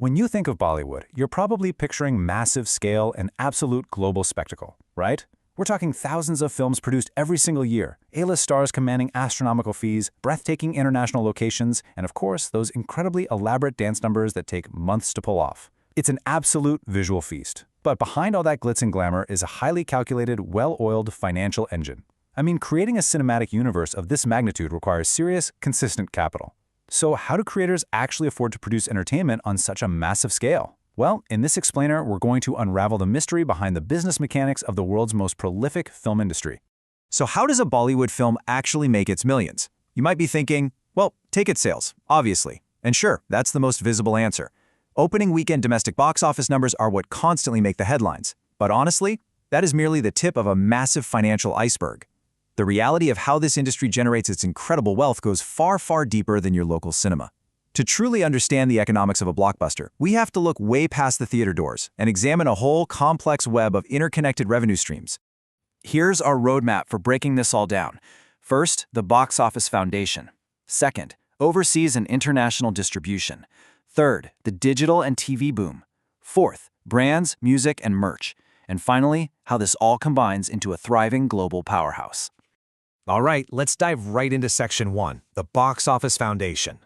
When you think of Bollywood, you're probably picturing massive scale and absolute global spectacle, right? We're talking thousands of films produced every single year, A-list stars commanding astronomical fees, breathtaking international locations, and of course, those incredibly elaborate dance numbers that take months to pull off. It's an absolute visual feast. But behind all that glitz and glamour is a highly calculated, well-oiled financial engine. I mean, creating a cinematic universe of this magnitude requires serious, consistent capital. So how do creators actually afford to produce entertainment on such a massive scale? Well, in this explainer, we're going to unravel the mystery behind the business mechanics of the world's most prolific film industry. So how does a Bollywood film actually make its millions? You might be thinking, well, ticket sales, obviously. And sure, that's the most visible answer. Opening weekend domestic box office numbers are what constantly make the headlines. But honestly, that is merely the tip of a massive financial iceberg. The reality of how this industry generates its incredible wealth goes far, far deeper than your local cinema. To truly understand the economics of a blockbuster, we have to look way past the theater doors and examine a whole complex web of interconnected revenue streams. Here's our roadmap for breaking this all down. First, the box office foundation. Second, overseas and international distribution. Third, the digital and TV boom. Fourth, brands, music, and merch. And finally, how this all combines into a thriving global powerhouse. All right, let's dive right into Section 1, the box office foundation.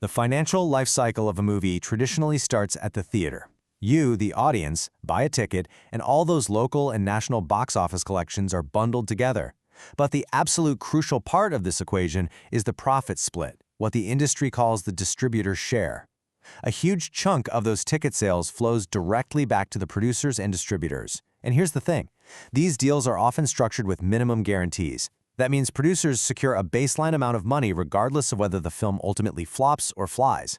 The financial life cycle of a movie traditionally starts at the theater. You, the audience, buy a ticket, and all those local and national box office collections are bundled together. But the absolute crucial part of this equation is the profit split, what the industry calls the distributor's share. A huge chunk of those ticket sales flows directly back to the producers and distributors. And here's the thing. These deals are often structured with minimum guarantees. That means producers secure a baseline amount of money regardless of whether the film ultimately flops or flies.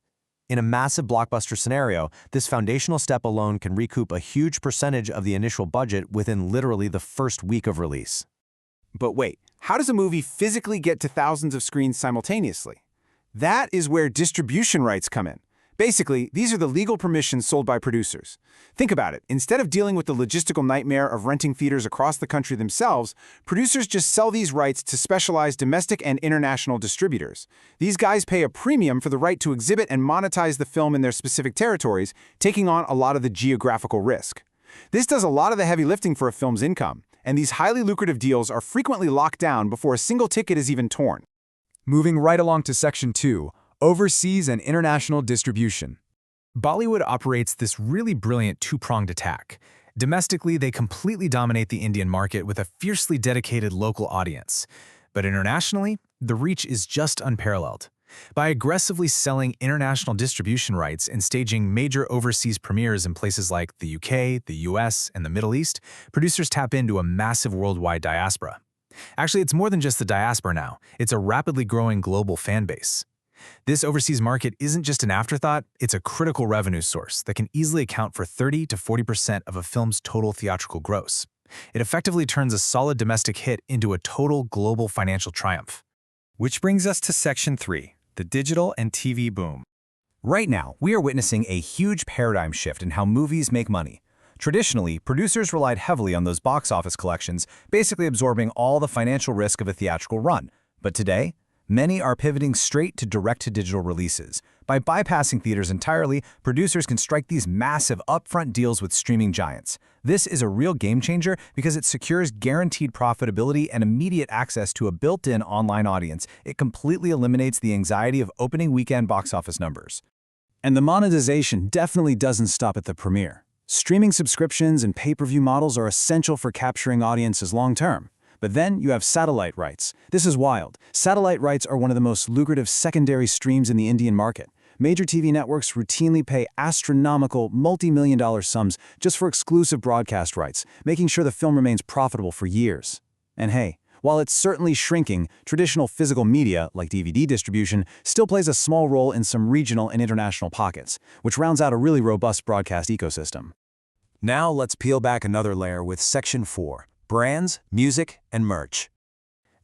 In a massive blockbuster scenario, this foundational step alone can recoup a huge percentage of the initial budget within literally the first week of release. But wait, how does a movie physically get to thousands of screens simultaneously? That is where distribution rights come in. Basically, these are the legal permissions sold by producers. Think about it. Instead of dealing with the logistical nightmare of renting theaters across the country themselves, producers just sell these rights to specialized domestic and international distributors. These guys pay a premium for the right to exhibit and monetize the film in their specific territories, taking on a lot of the geographical risk. This does a lot of the heavy lifting for a film's income, and these highly lucrative deals are frequently locked down before a single ticket is even torn. Moving right along to Section 2, overseas and international distribution. Bollywood operates this really brilliant two-pronged attack. Domestically, they completely dominate the Indian market with a fiercely dedicated local audience. But internationally, the reach is just unparalleled. By aggressively selling international distribution rights and staging major overseas premieres in places like the UK, the US, and the Middle East, producers tap into a massive worldwide diaspora. Actually, it's more than just the diaspora now. It's a rapidly growing global fan base. This overseas market isn't just an afterthought, it's a critical revenue source that can easily account for 30 to 40% of a film's total theatrical gross. It effectively turns a solid domestic hit into a total global financial triumph. Which brings us to Section 3, the digital and TV boom. Right now, we are witnessing a huge paradigm shift in how movies make money. Traditionally, producers relied heavily on those box office collections, basically absorbing all the financial risk of a theatrical run. But today, many are pivoting straight to direct-to-digital releases. By bypassing theaters entirely, producers can strike these massive upfront deals with streaming giants. This is a real game-changer because it secures guaranteed profitability and immediate access to a built-in online audience. It completely eliminates the anxiety of opening weekend box office numbers. And the monetization definitely doesn't stop at the premiere. Streaming subscriptions and pay-per-view models are essential for capturing audiences long-term. But then you have satellite rights. This is wild. Satellite rights are one of the most lucrative secondary streams in the Indian market. Major TV networks routinely pay astronomical, multi-million-dollar sums just for exclusive broadcast rights, making sure the film remains profitable for years. And hey, while it's certainly shrinking, traditional physical media, like DVD distribution, still plays a small role in some regional and international pockets, which rounds out a really robust broadcast ecosystem. Now let's peel back another layer with Section 4. Brands, music, and merch.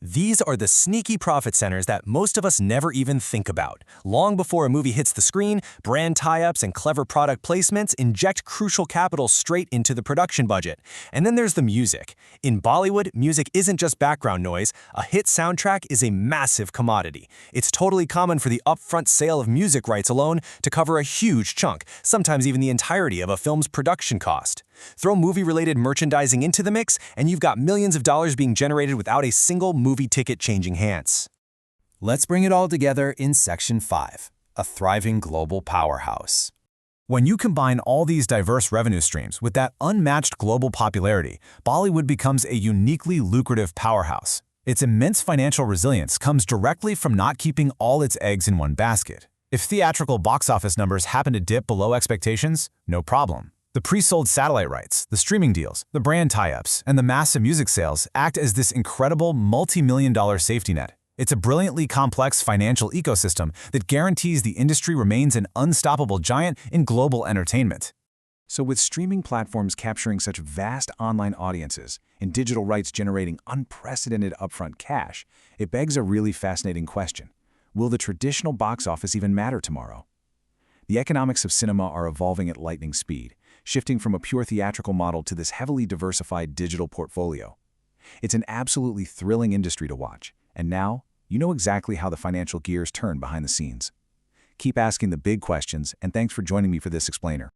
These are the sneaky profit centers that most of us never even think about. Long before a movie hits the screen, brand tie-ups and clever product placements inject crucial capital straight into the production budget. And then there's the music. In Bollywood, music isn't just background noise. A hit soundtrack is a massive commodity. It's totally common for the upfront sale of music rights alone to cover a huge chunk, sometimes even the entirety of a film's production cost. Throw movie-related merchandising into the mix, and you've got millions of dollars being generated without a single movie ticket changing hands. Let's bring it all together in Section 5, a thriving global powerhouse. When you combine all these diverse revenue streams with that unmatched global popularity, Bollywood becomes a uniquely lucrative powerhouse. Its immense financial resilience comes directly from not keeping all its eggs in one basket. If theatrical box office numbers happen to dip below expectations, no problem. The pre-sold satellite rights, the streaming deals, the brand tie-ups, and the massive music sales act as this incredible multi-million-dollar safety net. It's a brilliantly complex financial ecosystem that guarantees the industry remains an unstoppable giant in global entertainment. So with streaming platforms capturing such vast online audiences and digital rights generating unprecedented upfront cash, it begs a really fascinating question. Will the traditional box office even matter tomorrow? The economics of cinema are evolving at lightning speed, shifting from a pure theatrical model to this heavily diversified digital portfolio. It's an absolutely thrilling industry to watch, and now you know exactly how the financial gears turn behind the scenes. Keep asking the big questions, and thanks for joining me for this explainer.